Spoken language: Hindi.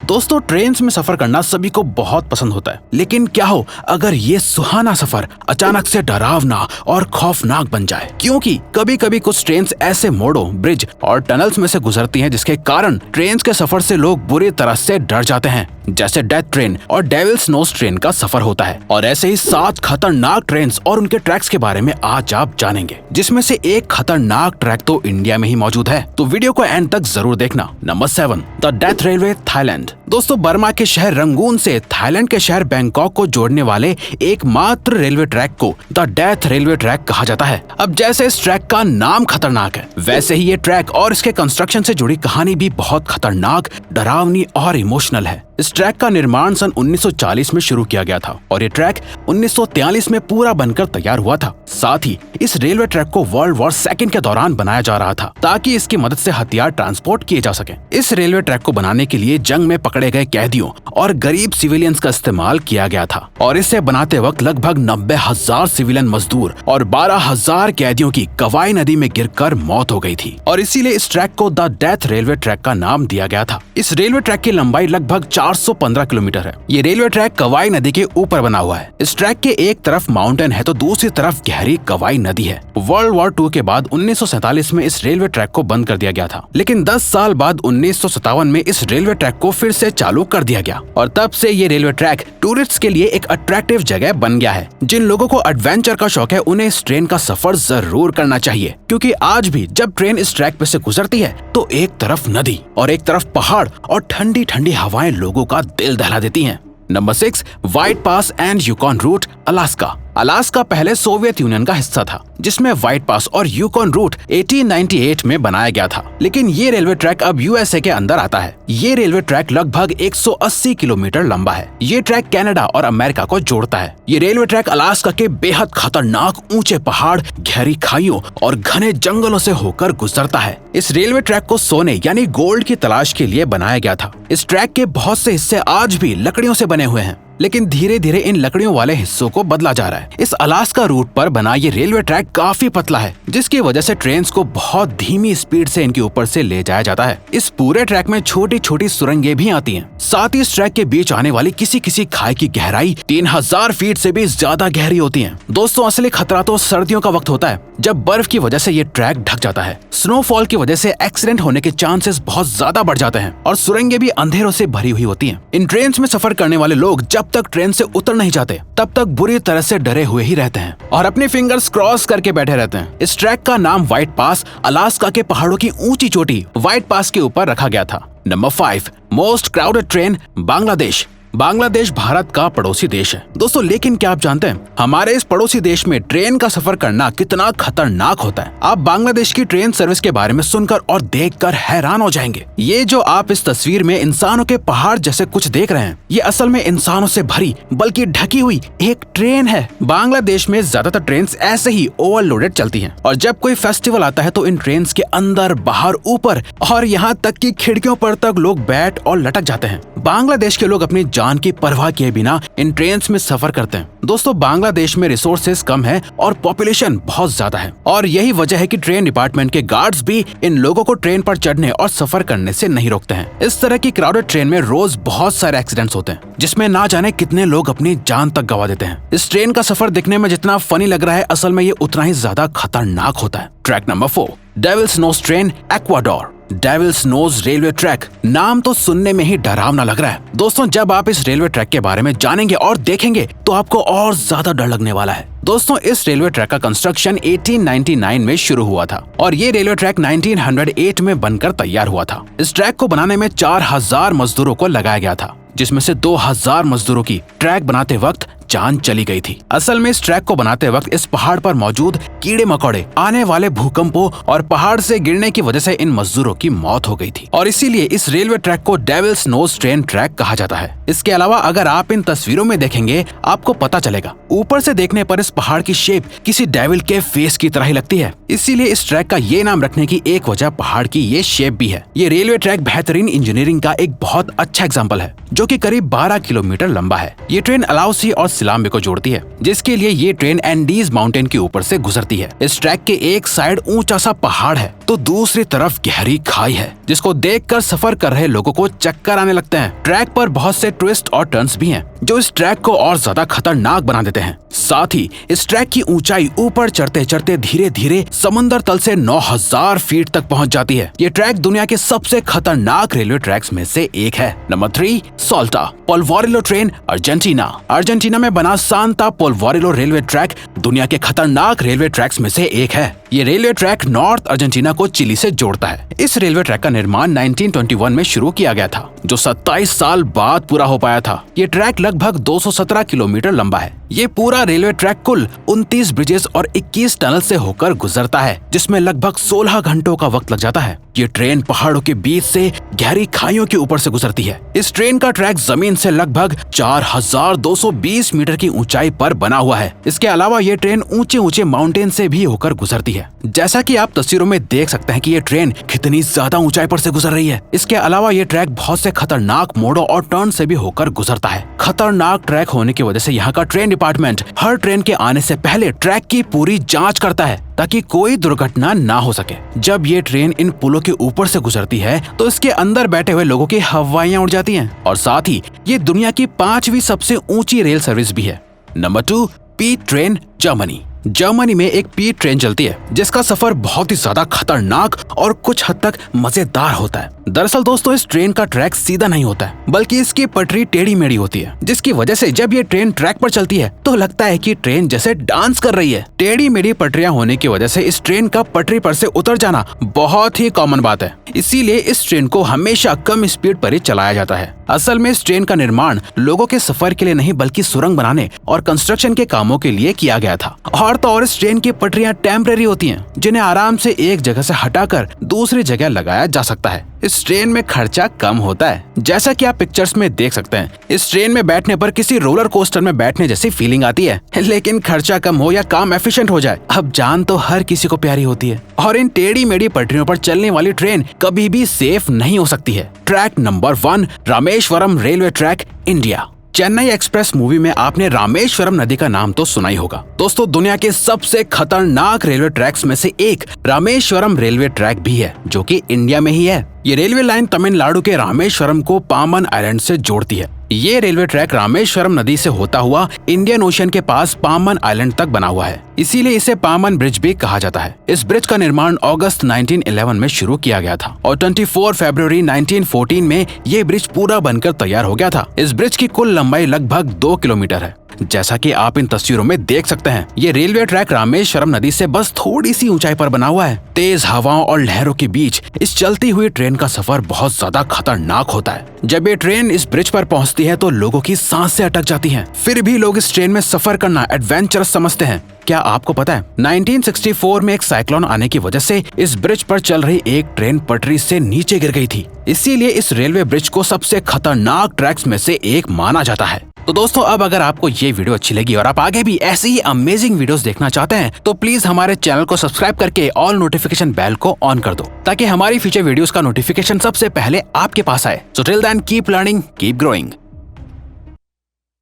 दोस्तों ट्रेन में सफर करना सभी को बहुत पसंद होता है, लेकिन क्या हो अगर ये सुहाना सफर अचानक से डरावना और खौफनाक बन जाए। क्योंकि कभी कभी कुछ ट्रेन ऐसे मोड़ों, ब्रिज और टनल्स में से गुजरती हैं जिसके कारण ट्रेन के सफर से लोग बुरी तरह से डर जाते हैं, जैसे डेथ ट्रेन और डेविल्स नोज ट्रेन का सफर होता है। और ऐसे ही 7 खतरनाक ट्रेन और उनके ट्रैक्स के बारे में आज आप जानेंगे, जिसमें से एक खतरनाक ट्रैक तो इंडिया में ही मौजूद है, तो वीडियो को एंड तक जरूर देखना। Number 7, the death railway, Thailand. दोस्तों बर्मा के शहर रंगून से थाईलैंड के शहर बैंकॉक को जोड़ने वाले एकमात्र रेलवे ट्रैक को द डेथ रेलवे ट्रैक कहा जाता है। अब जैसे इस ट्रैक का नाम खतरनाक है, वैसे ही ये ट्रैक और इसके कंस्ट्रक्शन से जुड़ी कहानी भी बहुत खतरनाक, डरावनी और इमोशनल है। इस ट्रैक का निर्माण सन 1940 में शुरू किया गया था और ये ट्रैक 1943 में पूरा बनकर तैयार हुआ था। साथ ही इस रेलवे ट्रैक को वर्ल्ड वॉर सेकंड के दौरान बनाया जा रहा था ताकि इसकी मदद से हथियार ट्रांसपोर्ट किए जा सके। इस रेलवे ट्रैक को बनाने के लिए जंग में पकड़े गए कैदियों और गरीब सिविलियंस का इस्तेमाल किया गया था और इसे बनाते वक्त लगभग 90,000 सिविलियन मजदूर और 12,000 कैदियों की कवाई नदी में गिरकर मौत हो गई थी और इसीलिए इस ट्रैक को द डेथ रेलवे ट्रैक का नाम दिया गया था। इस रेलवे ट्रैक की लंबाई लगभग 415 किलोमीटर है। ये रेलवे ट्रैक कवाई नदी के ऊपर बना हुआ है। इस ट्रैक के एक तरफ माउंटेन है तो दूसरी तरफ गहरी कवाई नदी है। वर्ल्ड वॉर 2 के बाद 1947 में इस रेलवे ट्रैक को बंद कर दिया गया था, लेकिन 10 साल बाद 1957 में इस रेलवे ट्रैक को फिर से चालू कर दिया गया और तब से ये रेलवे ट्रैक टूरिस्ट के लिए एक अट्रैक्टिव जगह बन गया है। जिन लोगों को एडवेंचर का शौक है उन्हें इस ट्रेन का सफर जरूर करना चाहिए, क्योंकि आज भी जब ट्रेन इस ट्रैक पे से गुजरती है तो एक तरफ नदी और एक तरफ पहाड़ और ठंडी ठंडी हवाएं लोगों का दिल दहला देती हैं। Number 6, White Pass and Yukon Route, Alaska. Alaska पहले सोवियत यूनियन का हिस्सा था, जिसमें व्हाइट पास और यूकॉन रूट 1898 में बनाया गया था, लेकिन ये रेलवे ट्रैक अब यूएसए के अंदर आता है। ये रेलवे ट्रैक लगभग 180 किलोमीटर लंबा है। ये ट्रैक कनाडा और अमेरिका को जोड़ता है। ये रेलवे ट्रैक अलास्का के बेहद खतरनाक ऊंचे पहाड़, गहरी खाइयों और घने जंगलों से होकर गुजरता है। इस रेलवे ट्रैक को सोने यानी गोल्ड की तलाश के लिए बनाया गया था। इस ट्रैक के बहुत से हिस्से आज भी लकड़ियों से बने हुए हैं, लेकिन धीरे धीरे इन लकड़ियों वाले हिस्सों को बदला जा रहा है। इस अलास्का रूट पर बना ये रेलवे ट्रैक काफी पतला है, जिसकी वजह से ट्रेन्स को बहुत धीमी स्पीड से इनके ऊपर से ले जाया जाता है। इस पूरे ट्रैक में छोटी छोटी सुरंगें भी आती हैं। साथ ही इस ट्रैक के बीच आने वाली किसी किसी खाई की गहराई 3000 फीट से भी ज्यादा गहरी होती है। दोस्तों असली खतरा तो सर्दियों का वक्त होता है, जब बर्फ की वजह से ये ट्रैक ढक जाता है। स्नोफॉल की वजह से एक्सीडेंट होने के चांसेस बहुत ज्यादा बढ़ जाते हैं और सुरंगें भी अंधेरों से भरी हुई होती हैं। इन ट्रेन में सफर करने वाले लोग जब तक ट्रेन से उतर नहीं जाते तब तक बुरी तरह से डरे हुए ही रहते हैं और अपने फिंगर्स क्रॉस करके बैठे रहते हैं। इस ट्रैक का नाम व्हाइट पास, अलास्का के पहाड़ों की ऊंची चोटी व्हाइट पास के ऊपर रखा गया था। Number 5, most crowded train, Bangladesh. Bangladesh Bharat का पड़ोसी देश है दोस्तों, लेकिन क्या आप जानते हैं हमारे इस पड़ोसी देश में ट्रेन का सफर करना कितना खतरनाक होता है। आप बांग्लादेश की ट्रेन सर्विस के बारे में सुनकर और देखकर हैरान हो जाएंगे। ये जो आप इस तस्वीर में इंसानों के पहाड़ जैसे कुछ देख रहे हैं, ये असल में इंसानों से भरी बल्कि ढकी हुई एक ट्रेन है। बांग्लादेश में ज्यादातर ट्रेन ऐसे ही ओवरलोडेड चलती है और जब कोई फेस्टिवल आता है तो इन ट्रेन के अंदर, बाहर, ऊपर और यहाँ तक की खिड़कियों पर तक लोग बैठ और लटक जाते हैं। बांग्लादेश के लोग अपनी जान की परवाह किए बिना इन ट्रेन में सफर करते हैं। दोस्तों बांग्लादेश में रिसोर्सेज कम है और पॉपुलेशन बहुत ज्यादा है और यही वजह है कि ट्रेन डिपार्टमेंट के गार्ड्स भी इन लोगों को ट्रेन पर चढ़ने और सफर करने से नहीं रोकते हैं। इस तरह की क्राउडेड ट्रेन में रोज बहुत सारे एक्सीडेंट्स होते हैं, जिसमें ना जाने कितने लोग अपनी जान तक गंवा देते हैं। इस ट्रेन का सफर दिखने में जितना फनी लग रहा है, असल में ये उतना ही ज्यादा खतरनाक होता है। Track number 4, Devil's Nose train, Ecuador. Devil's Nose railway track, नाम तो सुनने में ही डरावना लग रहा है। दोस्तों जब आप इस रेलवे ट्रैक के बारे में जानेंगे और देखेंगे तो आपको और ज्यादा डर लगने वाला है। दोस्तों इस रेलवे ट्रैक का कंस्ट्रक्शन 1899 में शुरू हुआ था और ये रेलवे ट्रैक 1908 में बनकर तैयार हुआ था। इस ट्रैक को बनाने में 4000 मजदूरों को लगाया गया था, जिसमें से 2000 मजदूरों की ट्रैक बनाते वक्त जान चली गई थी। असल में इस ट्रैक को बनाते वक्त इस पहाड़ पर मौजूद कीड़े मकोड़े, आने वाले भूकंपों और पहाड़ से गिरने की वजह से इन मजदूरों की मौत हो गई थी और इसीलिए इस रेलवे ट्रैक को डेविल्स नोज ट्रेन ट्रैक कहा जाता है। इसके अलावा अगर आप इन तस्वीरों में देखेंगे आपको पता चलेगा, ऊपर से देखने पर इस पहाड़ की शेप किसी डेविल के फेस की तरह ही लगती है। इसीलिए इस ट्रैक का ये नाम रखने की एक वजह पहाड़ की ये शेप भी है। ये रेलवे ट्रैक बेहतरीन इंजीनियरिंग का एक बहुत अच्छा एग्जाम्पल है, जो कि करीब 12 किलोमीटर लंबा है। ये ट्रेन अलाउसी और सिलाम्बे को जोड़ती है, जिसके लिए ये ट्रेन एंडीज माउंटेन के ऊपर से गुजरती है। इस ट्रैक के एक साइड ऊंचा सा पहाड़ है तो दूसरी तरफ गहरी खाई है जिसको देखकर सफर कर रहे लोगों को चक्कर आने लगते हैं। ट्रैक पर बहुत से ट्विस्ट और टर्न्स भी हैं जो इस ट्रैक को और ज्यादा खतरनाक बना देते हैं। साथ ही इस ट्रैक की ऊंचाई ऊपर चढ़ते चढ़ते धीरे धीरे समंदर तल से 9000 फीट तक पहुंच जाती है। ये ट्रैक दुनिया के सबसे खतरनाक रेलवे ट्रैक्स में से एक है। Number 3, Salta Polvorilla train, Argentina. Argentina में बना सांता पोल्वोरिलो रेलवे ट्रैक दुनिया के खतरनाक रेलवे ट्रैक्स में से एक है। ये रेलवे ट्रैक नॉर्थ अर्जेंटीना को चिली से जोड़ता है। इस रेलवे ट्रैक का निर्माण 1921 में शुरू किया गया था, जो 27 साल बाद पूरा हो पाया था। ये ट्रैक लगभग 217 किलोमीटर लंबा है। ये पूरा रेलवे ट्रैक कुल 29 ब्रिजेस और 21 टनल से होकर गुजरता है, जिसमें लगभग 16 घंटों का वक्त लग जाता है। ये ट्रेन पहाड़ों के बीच से गहरी खाइयों के ऊपर से गुजरती है। इस ट्रेन का ट्रैक जमीन से लगभग 4220 मीटर की ऊंचाई पर बना हुआ है। इसके अलावा ये ट्रेन ऊंचे ऊंचे माउंटेन से भी होकर गुजरती है। जैसा कि आप तस्वीरों में देख सकते हैं कि ये ट्रेन कितनी ज्यादा ऊंचाई पर से गुजर रही है। इसके अलावा ये ट्रैक बहुत से खतरनाक मोड़ों और टर्न से भी होकर गुजरता है। खतरनाक ट्रैक होने की वजह से यहाँ का ट्रेन डिपार्टमेंट हर ट्रेन के आने से पहले ट्रैक की पूरी जांच करता है ताकि कोई दुर्घटना ना हो सके। जब ये ट्रेन इन पुलों के ऊपर से गुजरती है तो इसके अंदर बैठे हुए लोगों की हवाइयां उड़ जाती हैं और साथ ही ये दुनिया की 5वीं सबसे ऊंची रेल सर्विस भी है। नंबर 2, पीट ट्रेन, जर्मनी। जर्मनी में एक पीट ट्रेन चलती है जिसका सफर बहुत ही ज्यादा खतरनाक और कुछ हद तक मजेदार होता है। दरअसल दोस्तों, इस ट्रेन का ट्रैक सीधा नहीं होता है, बल्कि इसकी पटरी टेढ़ी मेढ़ी होती है, जिसकी वजह से जब ये ट्रेन ट्रैक पर चलती है तो लगता है कि ट्रेन जैसे डांस कर रही है। टेढ़ी मेढ़ी पटरियां होने की वजह से इस ट्रेन का पटरी पर से उतर जाना बहुत ही कॉमन बात है। इसीलिए इस ट्रेन को हमेशा कम स्पीड पर ही चलाया जाता है। असल में इस ट्रेन का निर्माण लोगों के सफर के लिए नहीं बल्कि सुरंग बनाने और कंस्ट्रक्शन के कामों के लिए किया गया था। और तो और इस ट्रेन की पटरियां टेम्परेरी होती हैं, जिन्हें आराम से एक जगह से हटाकर दूसरी जगह लगाया जा सकता है। इस ट्रेन में खर्चा कम होता है, जैसा कि आप पिक्चर्स में देख सकते हैं। इस ट्रेन में बैठने पर किसी रोलर कोस्टर में बैठने जैसी फीलिंग आती है, लेकिन खर्चा कम हो या काम एफिशिएंट हो जाए, अब जान तो हर किसी को प्यारी होती है। और इन टेढ़ी मेढ़ी पटरियों पर चलने वाली ट्रेन कभी भी सेफ नहीं हो सकती है। Track number 1, Rameswaram railway track, India. Chennai express movie में आपने रामेश्वरम नदी का नाम तो सुना ही होगा। दोस्तों, दुनिया के सबसे खतरनाक रेलवे ट्रैक्स में से एक रामेश्वरम रेलवे ट्रैक भी है, जो कि इंडिया में ही है। ये रेलवे लाइन तमिलनाडु के रामेश्वरम को पामन आइलैंड से जोड़ती है। ये रेलवे ट्रैक रामेश्वरम नदी से होता हुआ इंडियन ओशन के पास पामन आइलैंड तक बना हुआ है, इसीलिए इसे पामन ब्रिज भी कहा जाता है। इस ब्रिज का निर्माण अगस्त 1911 में शुरू किया गया था और 24 फरवरी 1914 में ये ब्रिज पूरा बनकर तैयार हो गया था। इस ब्रिज की कुल लंबाई लगभग 2 किलोमीटर है। जैसा कि आप इन तस्वीरों में देख सकते हैं, ये रेलवे ट्रैक रामेश्वरम नदी से बस थोड़ी सी ऊंचाई पर बना हुआ है। तेज हवाओं और लहरों के बीच इस चलती हुई ट्रेन का सफर बहुत ज्यादा खतरनाक होता है। जब ये ट्रेन इस ब्रिज पर पहुंचती है तो लोगों की सांसें अटक जाती हैं। फिर भी लोग इस ट्रेन में सफर करना एडवेंचरस समझते हैं। क्या आपको पता है 1964 में एक साइक्लोन आने की वजह से इस ब्रिज पर चल रही एक ट्रेन पटरी से नीचे गिर गई थी। इसीलिए इस रेलवे ब्रिज को सबसे खतरनाक ट्रैक्स में से एक माना जाता है। तो दोस्तों, अब अगर आपको ये वीडियो अच्छी लगी और आप आगे भी ऐसी ही अमेजिंग वीडियोस देखना चाहते हैं तो प्लीज हमारे चैनल को सब्सक्राइब करके ऑल नोटिफिकेशन बेल को ऑन कर दो, ताकि हमारी फ्यूचर वीडियोस का नोटिफिकेशन सबसे पहले आपके पास आए। So till then keep learning, keep growing.